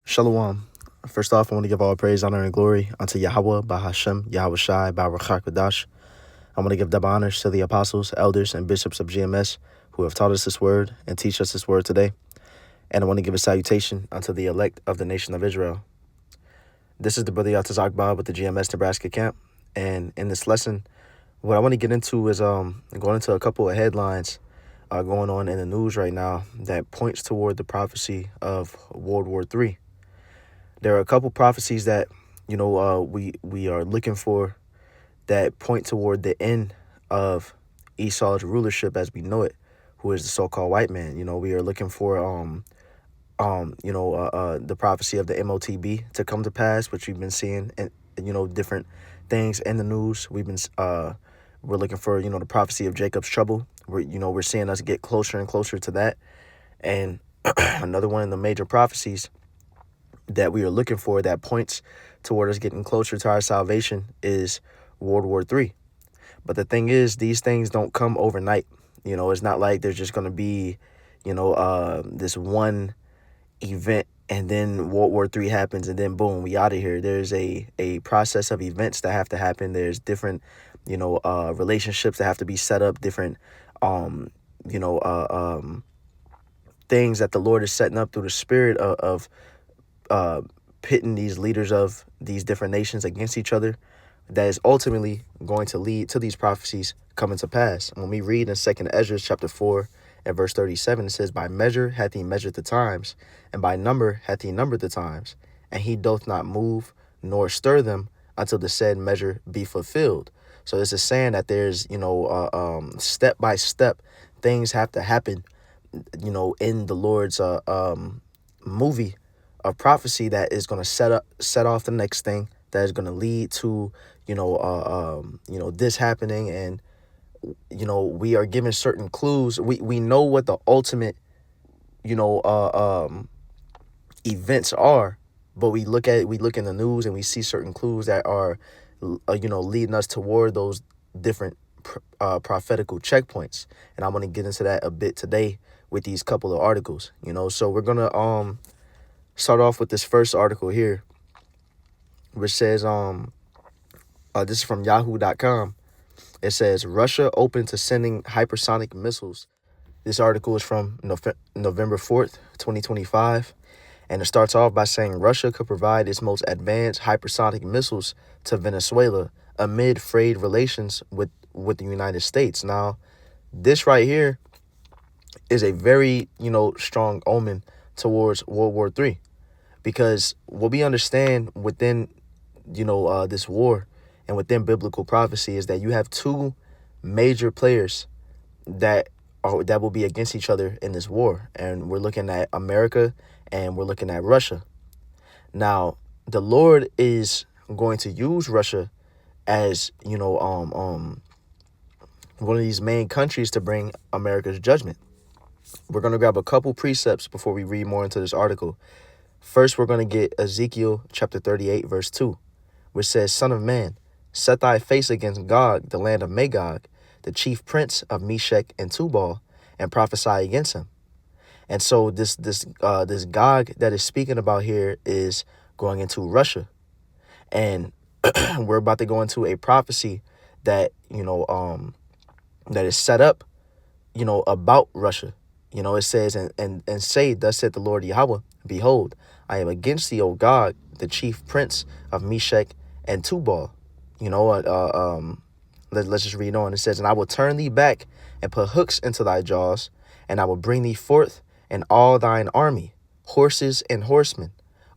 Shalom. First off, I want to give all praise, honor, and glory unto Yahweh, Bahashem, Yahweh Shai, Barakakadash. I want to give double honors to the apostles, elders, and bishops of GMS who have taught us this word and teach us this word today. And I want to give a salutation unto the elect of the nation of Israel. This is the brother Yatazak with the GMS Nebraska camp. And in this lesson, what I want to get into is going into a couple of headlines going on in the news right now that points toward the prophecy of World War III. There are a couple prophecies that, we are looking for that point toward the end of Esau's rulership as we know it, who is the so-called white man. We are looking for, the prophecy of the MOTB to come to pass, which we've been seeing and, different things in the news. We're looking for, the prophecy of Jacob's trouble. We're seeing us get closer and closer to that. And another one of the major prophecies that we are looking for that points toward us getting closer to our salvation is World War III. But the thing is, these things don't come overnight. It's not like there's just going to be, this one event and then World War III happens and then boom, we out of here. There's a process of events that have to happen. There's different, relationships that have to be set up, different, things that the Lord is setting up through the spirit of pitting these leaders of these different nations against each other, that is ultimately going to lead to these prophecies coming to pass. When we read in 2nd Ezra chapter 4 and verse 37, it says, "By measure hath he measured the times, and by number hath he numbered the times, and he doth not move nor stir them until the said measure be fulfilled." So this is saying that there's, step by step things have to happen, in the Lord's movie of prophecy that is going to set off the next thing that is going to lead to, this happening. And, we are given certain clues. We know what the ultimate, events are, but we look in the news and we see certain clues that are, leading us toward those different prophetical checkpoints. And I want to get into that a bit today with these couple of articles, so we're going to, start off with this first article here, which says, this is from yahoo.com. It says, Russia open to sending hypersonic missiles. This article is from November 4th, 2025. And it starts off by saying Russia could provide its most advanced hypersonic missiles to Venezuela amid frayed relations with the United States. Now, this right here is a very, strong omen towards World War III. Because what we understand within, this war and within biblical prophecy is that you have two major players that will be against each other in this war. And we're looking at America and we're looking at Russia. Now, the Lord is going to use Russia as, one of these main countries to bring America's judgment. We're going to grab a couple precepts before we read more into this article. First, we're going to get Ezekiel chapter 38, verse 2, which says, "Son of man, set thy face against Gog, the land of Magog, the chief prince of Meshech and Tubal, and prophesy against him." And so this Gog that is speaking about here is going into Russia. And we're about to go into a prophecy that, that is set up, about Russia. It says, and say, thus said the Lord Yahweh, behold, I am against thee, O Gog, the chief prince of Meshech and Tubal. Let's just read on. It says, "And I will turn thee back and put hooks into thy jaws, and I will bring thee forth and all thine army, horses and horsemen,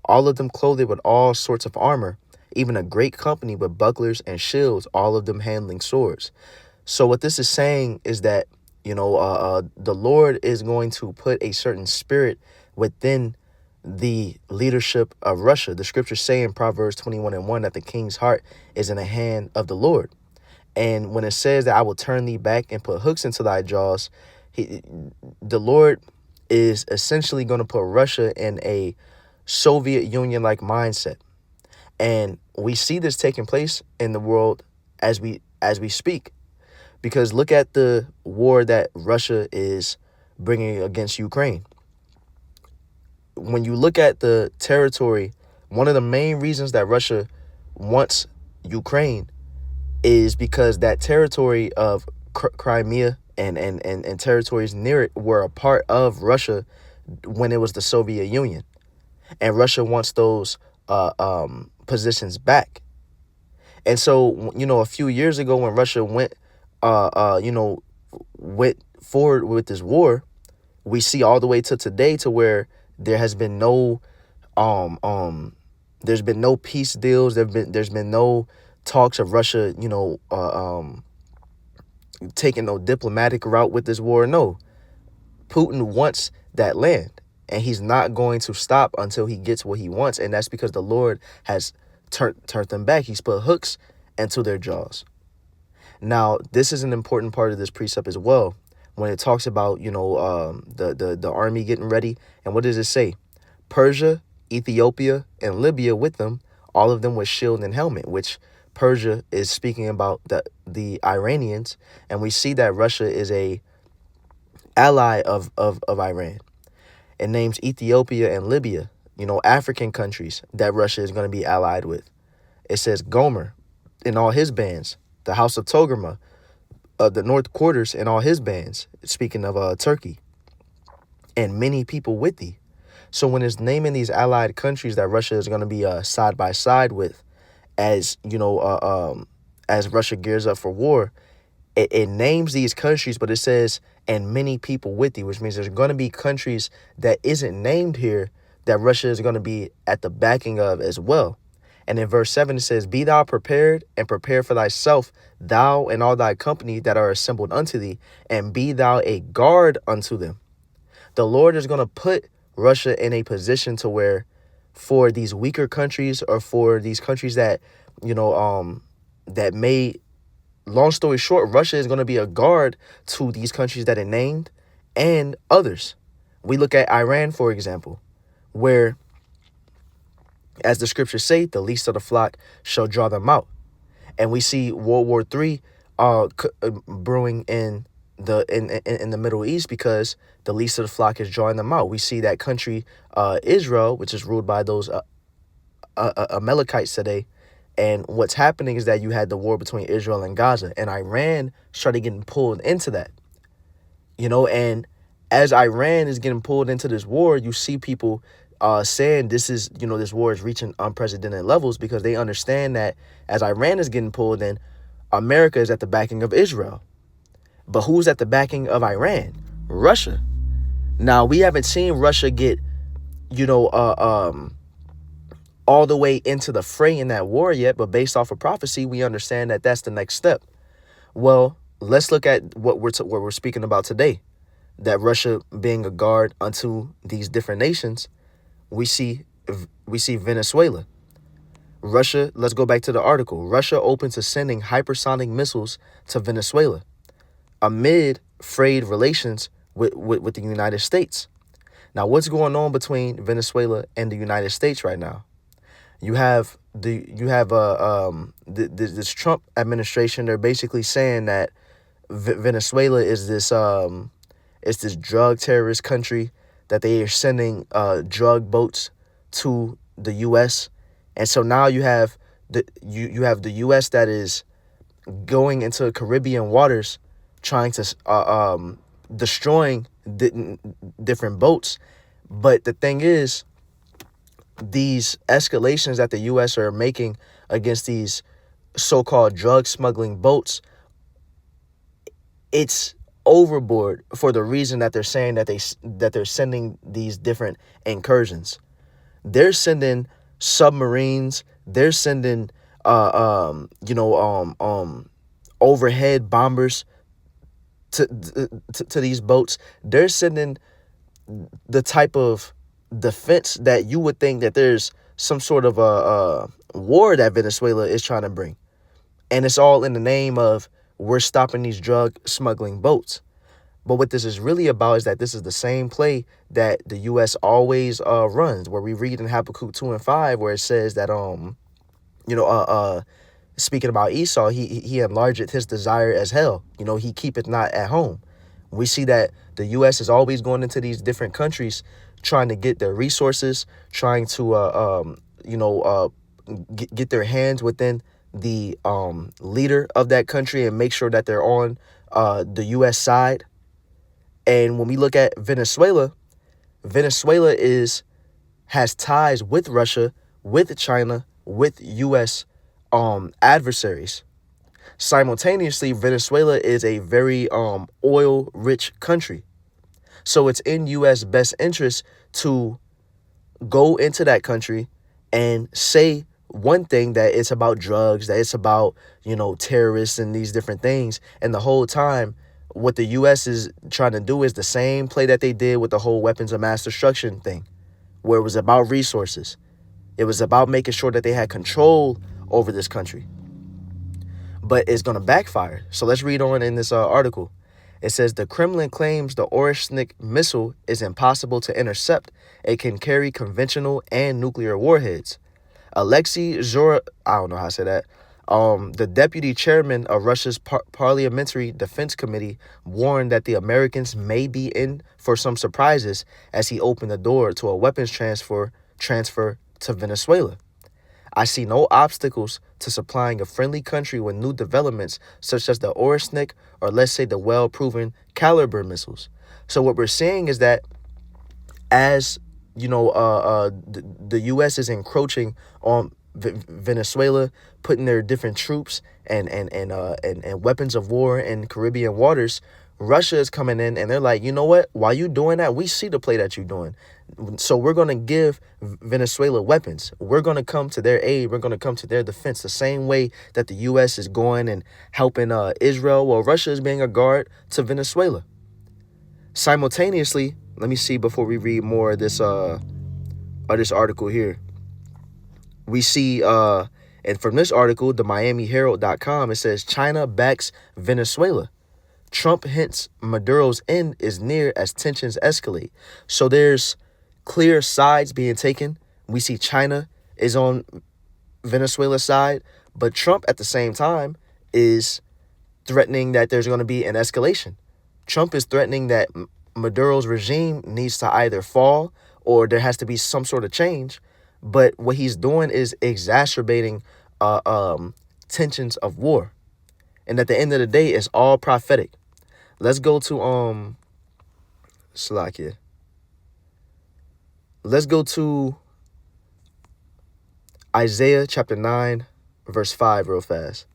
all of them clothed with all sorts of armor, even a great company with bucklers and shields, all of them handling swords." So what this is saying is that, the Lord is going to put a certain spirit within the leadership of Russia. The scriptures say in Proverbs 21:1 that the king's heart is in the hand of the Lord. And when it says that I will turn thee back and put hooks into thy jaws, the Lord is essentially going to put Russia in a Soviet Union-like mindset. And we see this taking place in the world as we speak. Because look at the war that Russia is bringing against Ukraine. when you look at the territory, one of the main reasons that Russia wants Ukraine is because that territory of Crimea and territories near it were a part of Russia when it was the Soviet Union. And Russia wants those positions back. And so, a few years ago when Russia went forward with this war, we see all the way to today to where there has been no there's been no peace deals. There's been no talks of Russia, taking no diplomatic route with this war. No, Putin wants that land, and he's not going to stop until he gets what he wants. And that's because the Lord has turned them back. He's put hooks into their jaws. Now, this is an important part of this precept as well, when it talks about, the army getting ready. And what does it say? Persia, Ethiopia, and Libya with them, all of them with shield and helmet, which Persia is speaking about the Iranians. And we see that Russia is a ally of Iran. It names Ethiopia and Libya, African countries that Russia is going to be allied with. It says Gomer and all his bands, the House of Togarmah, the North Quarters and all his bands, speaking of Turkey, and many people with thee. So when it's naming these allied countries that Russia is going to be side by side with, as Russia gears up for war, it names these countries, but it says, and many people with thee, which means there's going to be countries that isn't named here that Russia is going to be at the backing of as well. And in verse 7, it says, be thou prepared, and prepare for thyself, thou and all thy company that are assembled unto thee, and be thou a guard unto them. The Lord is going to put Russia in a position to where, for these weaker countries, or for these countries that, that may, long story short, Russia is going to be a guard to these countries that are named and others. We look at Iran, for example, where, as the scriptures say, the least of the flock shall draw them out. And we see World War III brewing in the Middle East, because the least of the flock is drawing them out. We see that country, Israel, which is ruled by those Amalekites today. And what's happening is that you had the war between Israel and Gaza, and Iran started getting pulled into that. And as Iran is getting pulled into this war, you see people saying this war is reaching unprecedented levels, because they understand that as Iran is getting pulled in, America is at the backing of Israel. But who's at the backing of Iran? Russia. Now, we haven't seen Russia get, all the way into the fray in that war yet, but based off of prophecy, we understand that that's the next step. Well, let's look at what we're speaking about today, that Russia being a guard unto these different nations. We see Venezuela. Russia, let's go back to the article. Russia open to sending hypersonic missiles to Venezuela amid frayed relations with the United States. Now, what's going on between Venezuela and the United States right now? You have this Trump administration. They're basically saying that Venezuela is this drug terrorist country, that they are sending drug boats to the U.S. And so now you have the U.S. that is going into Caribbean waters, trying to destroying different boats. But the thing is, these escalations that the U.S. are making against these so-called drug smuggling boats, it's overboard, for the reason that they're saying that they're sending these different incursions. They're sending submarines. They're sending overhead bombers to these boats. They're sending the type of defense that you would think that there's some sort of a war that Venezuela is trying to bring. And it's all in the name of, we're stopping these drug smuggling boats. But what this is really about is that this is the same play that the U.S. always runs, where we read in Habakkuk 2 and 5, where it says that, speaking about Esau, he enlargeth his desire as hell. He keepeth not at home. We see that the U.S. is always going into these different countries trying to get their resources, trying to get their hands within the leader of that country and make sure that they're on the U.S. side. And when we look at Venezuela, Venezuela has ties with Russia, with China, with U.S. Adversaries. Simultaneously, Venezuela is a very oil-rich country. So it's in U.S. best interest to go into that country and say one thing, that it's about drugs, that it's about, terrorists and these different things. And the whole time, what the U.S. is trying to do is the same play that they did with the whole weapons of mass destruction thing, where it was about resources. It was about making sure that they had control over this country. But it's going to backfire. So let's read on in this article. It says the Kremlin claims the Orishnik missile is impossible to intercept. It can carry conventional and nuclear warheads. Alexei Zhora, I don't know how to say that, the deputy chairman of Russia's Parliamentary Defense Committee warned that the Americans may be in for some surprises as he opened the door to a weapons transfer to Venezuela. I see no obstacles to supplying a friendly country with new developments such as the Orishnik, or let's say the well-proven Caliber missiles. So what we're saying is that as the U.S. is encroaching on Venezuela, putting their different troops and weapons of war in Caribbean waters, Russia is coming in and they're like, you know what? While you doing that, we see the play that you're doing. So we're going to give Venezuela weapons. We're going to come to their aid. We're going to come to their defense the same way that the U.S. is going and helping Israel. Well, Russia is being a guard to Venezuela. Simultaneously, let me see before we read more of this article here. We see, and from this article, the MiamiHerald.com, it says China backs Venezuela. Trump hints Maduro's end is near as tensions escalate. So there's clear sides being taken. We see China is on Venezuela's side, but Trump at the same time is threatening that there's going to be an escalation. Trump is threatening that Maduro's regime needs to either fall or there has to be some sort of change. But what he's doing is exacerbating tensions of war. And at the end of the day, it's all prophetic. Let's go to Slovakia. Let's go to Isaiah chapter 9, verse 5 real fast.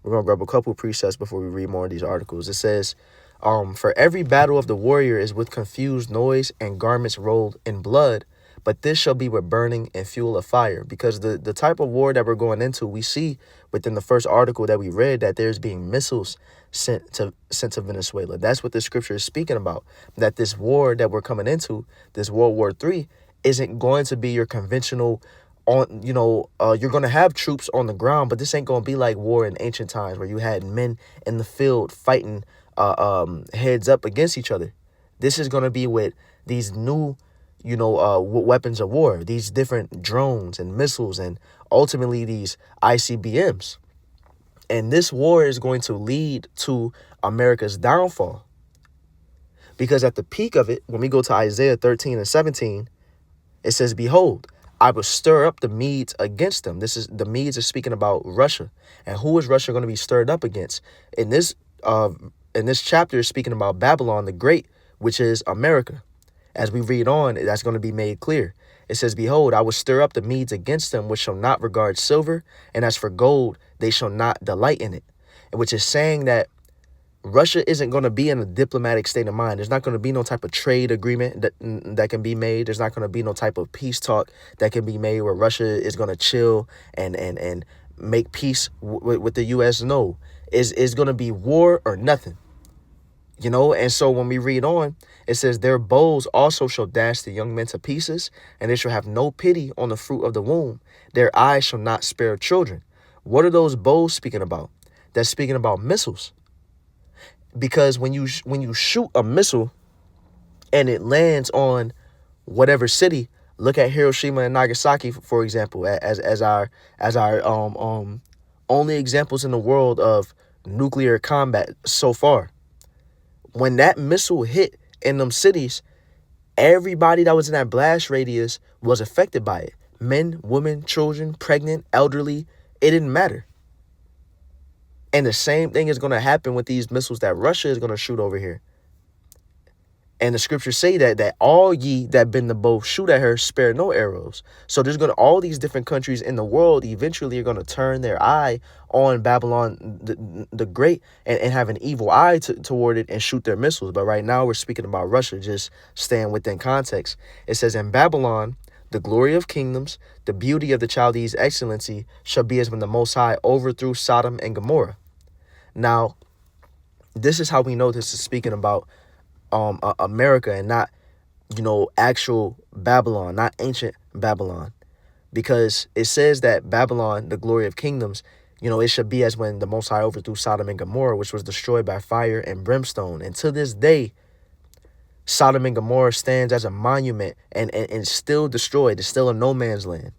We're going to grab a couple precepts before we read more of these articles. It says, for every battle of the warrior is with confused noise and garments rolled in blood, but this shall be with burning and fuel of fire. Because the type of war that we're going into, we see within the first article that we read that there's being missiles sent to Venezuela. That's what the scripture is speaking about, that this war that we're coming into, this World War III, isn't going to be your conventional you're going to have troops on the ground, but this ain't going to be like war in ancient times where you had men in the field fighting heads up against each other. This is going to be with these new weapons of war, these different drones and missiles, and ultimately these ICBMs. And this war is going to lead to America's downfall. Because at the peak of it, when we go to Isaiah 13 and 17, it says, behold, I will stir up the Medes against them. The Medes are speaking about Russia. And who is Russia going to be stirred up against? In this chapter is speaking about Babylon the Great, which is America. As we read on, that's going to be made clear. It says, behold, I will stir up the Medes against them, which shall not regard silver, and as for gold, they shall not delight in it. Which is saying that Russia isn't going to be in a diplomatic state of mind. There's not going to be no type of trade agreement that can be made. There's not going to be no type of peace talk that can be made where Russia is going to chill and make peace with the U.S. No, it's going to be war or nothing. And so when we read on, it says, their bows also shall dash the young men to pieces, and they shall have no pity on the fruit of the womb. Their eyes shall not spare children. What are those bows speaking about? That's speaking about missiles. Because when you shoot a missile and it lands on whatever city, look at Hiroshima and Nagasaki, for example, as our only examples in the world of nuclear combat so far. When that missile hit in them cities, Everybody that was in that blast radius was affected by it. Men, women, children, pregnant, elderly. It didn't matter. And the same thing is going to happen with these missiles that Russia is going to shoot over here. And the scriptures say that all ye that bend the bow shoot at her, spare no arrows. So there's going to, all these different countries in the world eventually are going to turn their eye on Babylon the Great and have an evil eye toward it and shoot their missiles. But right now we're speaking about Russia, just staying within context. It says, in Babylon, the glory of kingdoms, the beauty of the Chaldees' excellency shall be as when the Most High overthrew Sodom and Gomorrah. Now, this is how we know this is speaking about America and not, actual Babylon, not ancient Babylon, because it says that Babylon, the glory of kingdoms, it should be as when the Most High overthrew Sodom and Gomorrah, which was destroyed by fire and brimstone. And to this day, Sodom and Gomorrah stands as a monument and still destroyed. It's still a no man's land.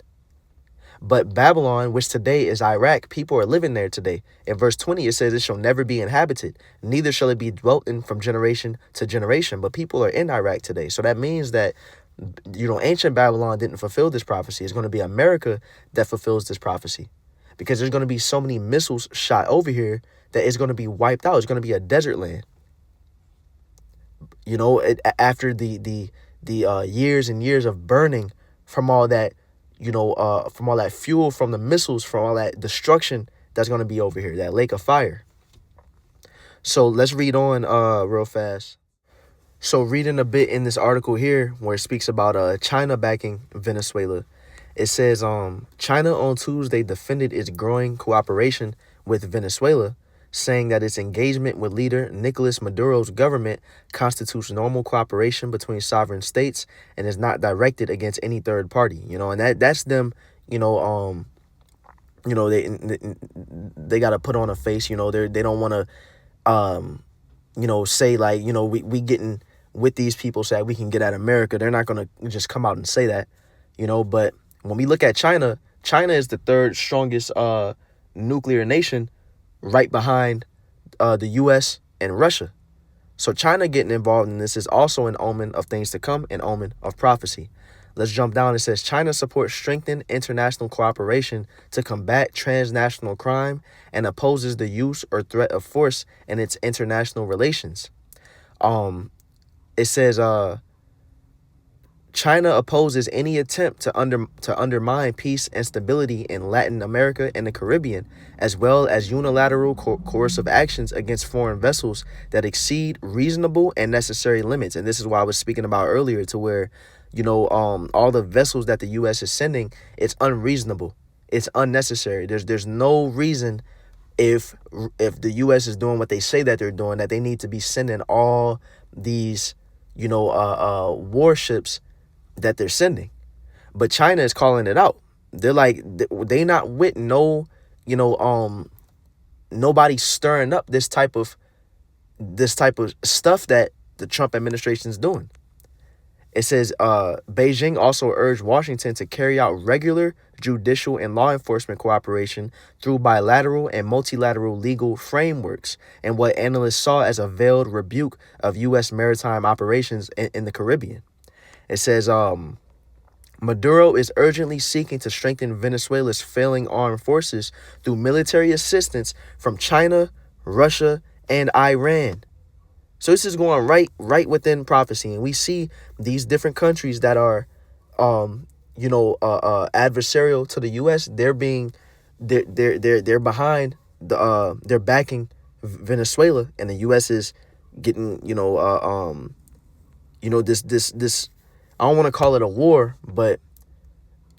But Babylon, which today is Iraq, people are living there today. In verse 20, it says, it shall never be inhabited, neither shall it be dwelt in from generation to generation. But people are in Iraq today. So that means that, ancient Babylon didn't fulfill this prophecy. It's going to be America that fulfills this prophecy, because there's going to be so many missiles shot over here that it's going to be wiped out. It's going to be a desert land. After the years and years of burning from all that, from all that fuel, from the missiles, from all that destruction that's going to be over here, that lake of fire. So let's read on real fast. So reading a bit in this article here where it speaks about China backing Venezuela, it says China on Tuesday defended its growing cooperation with Venezuela, saying that its engagement with leader Nicolas Maduro's government constitutes normal cooperation between sovereign states and is not directed against any third party. And that's them. They got to put on a face. They don't want to say like, we getting with these people so that we can get at America. They're not going to just come out and say that. But when we look at China, China is the third strongest nuclear nation, right behind the U.S. and Russia. So China getting involved in this is also an omen of things to come, an omen of prophecy. Let's jump down. It says China supports strengthened international cooperation to combat transnational crime and opposes the use or threat of force in its international relations. It says China opposes any attempt to undermine peace and stability in Latin America and the Caribbean, as well as unilateral coercive actions against foreign vessels that exceed reasonable and necessary limits. And this is why I was speaking about earlier, to where, all the vessels that the U.S. is sending, it's unreasonable. It's unnecessary. There's no reason, if the U.S. is doing what they say that they're doing, that they need to be sending all these, warships that they're sending. But China is calling it out. They're like, they not with no, nobody stirring up this type of stuff that the Trump administration is doing. It says Beijing also urged Washington to carry out regular judicial and law enforcement cooperation through bilateral and multilateral legal frameworks, and what analysts saw as a veiled rebuke of U.S. maritime operations in the Caribbean. It says Maduro is urgently seeking to strengthen Venezuela's failing armed forces through military assistance from China, Russia, and Iran. So this is going right within prophecy, and we see these different countries that are, adversarial to the U.S. They're behind they're backing Venezuela, and the U.S. is getting this. I don't want to call it a war, but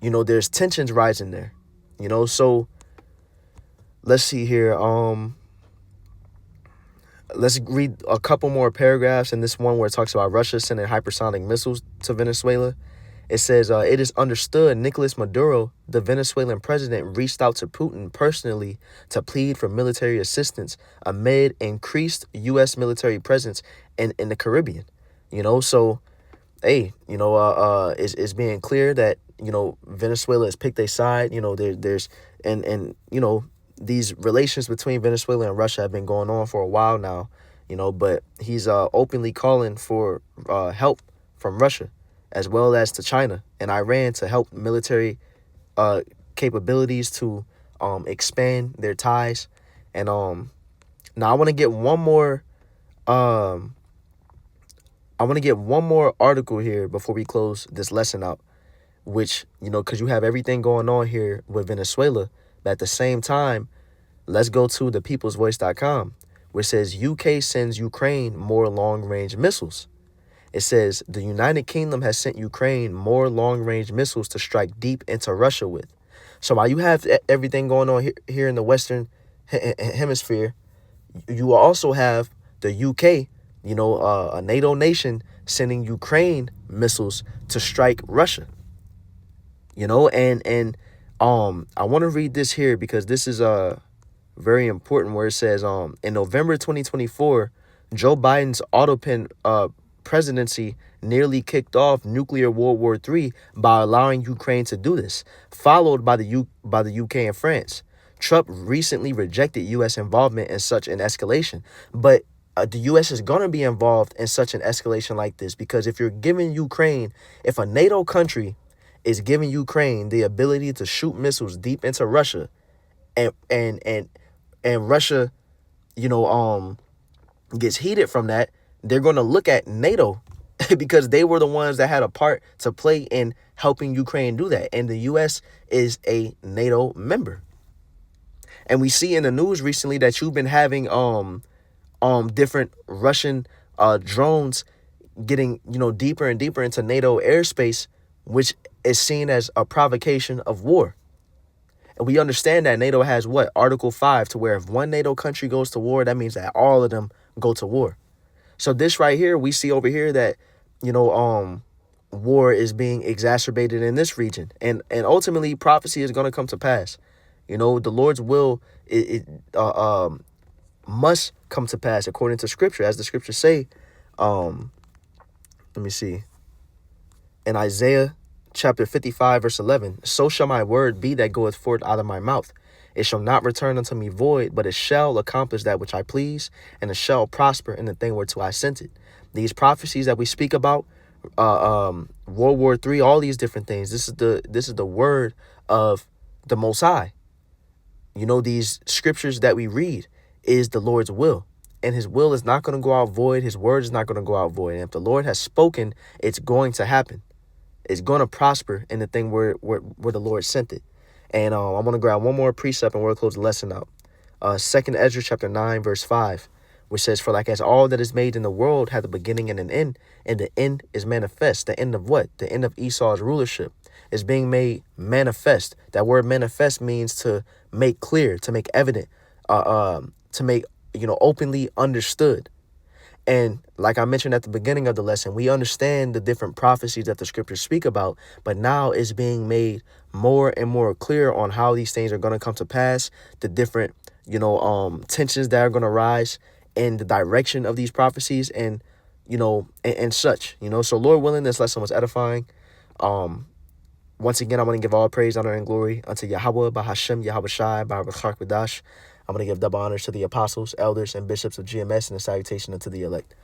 there's tensions rising there. So let's see here. Let's read a couple more paragraphs in this one where it talks about Russia sending hypersonic missiles to Venezuela. It says, it is understood Nicolas Maduro, the Venezuelan president, reached out to Putin personally to plead for military assistance amid increased U.S. military presence in the Caribbean. So, hey, it's being clear that, Venezuela has picked a side. There's these relations between Venezuela and Russia have been going on for a while now, but he's openly calling for help from Russia, as well as to China and Iran to help military uh, capabilities to expand their ties. And now I want to get one more. Um, I want to get one more article here before we close this lesson out, which, because you have everything going on here with Venezuela, but at the same time, let's go to thepeoplesvoice.com, which says UK sends Ukraine more long-range missiles. It says the United Kingdom has sent Ukraine more long-range missiles to strike deep into Russia with. So while you have everything going on here in the Western hemisphere, you also have the UK, a NATO nation, sending Ukraine missiles to strike Russia. I want to read this here because this is very important, where it says in November 2024, Joe Biden's autopin presidency nearly kicked off nuclear World War III by allowing Ukraine to do this, followed by the UK and France. Trump recently rejected U.S. involvement in such an escalation, but the U.S. is going to be involved in such an escalation like this, because if if a NATO country is giving Ukraine the ability to shoot missiles deep into Russia, and Russia, gets heated from that, they're going to look at NATO because they were the ones that had a part to play in helping Ukraine do that. And the U.S. is a NATO member. And we see in the news recently that you've been having different Russian drones getting, deeper and deeper into NATO airspace, which is seen as a provocation of war. And we understand that NATO has Article 5, to where if one NATO country goes to war, that means that all of them go to war. So this right here, we see over here that, war is being exacerbated in this region. And ultimately, prophecy is going to come to pass. The Lord's will must come to pass according to Scripture. As the Scriptures say, let me see. In Isaiah chapter 55, verse 11, so shall my word be that goeth forth out of my mouth. It shall not return unto me void, but it shall accomplish that which I please, and it shall prosper in the thing whereto I sent it. These prophecies that we speak about, World War III, all these different things, this is the word of the Most High. These scriptures that we read is the Lord's will, and his will is not going to go out void. His word is not going to go out void. And if the Lord has spoken, it's going to happen. It's going to prosper in the thing where the Lord sent it. And I'm going to grab one more precept and we'll close the lesson out. 2nd Ezra chapter 9, verse 5, which says, for like as all that is made in the world had a beginning and an end, and the end is manifest. The end of what? The end of Esau's rulership is being made manifest. That word manifest means to make clear, to make evident, to make, openly understood. And like I mentioned at the beginning of the lesson, we understand the different prophecies that the scriptures speak about, but now it's being made more and more clear on how these things are going to come to pass, the different, tensions that are going to rise in the direction of these prophecies, and, and such, so Lord willing, this lesson was edifying. Once again, I'm going to give all praise, honor, and glory unto Yahweh, Bahashem, Yahweh Shai, Bahashak Badash. I'm going to give double honors to the apostles, elders, and bishops of GMS, and a salutation unto the elect.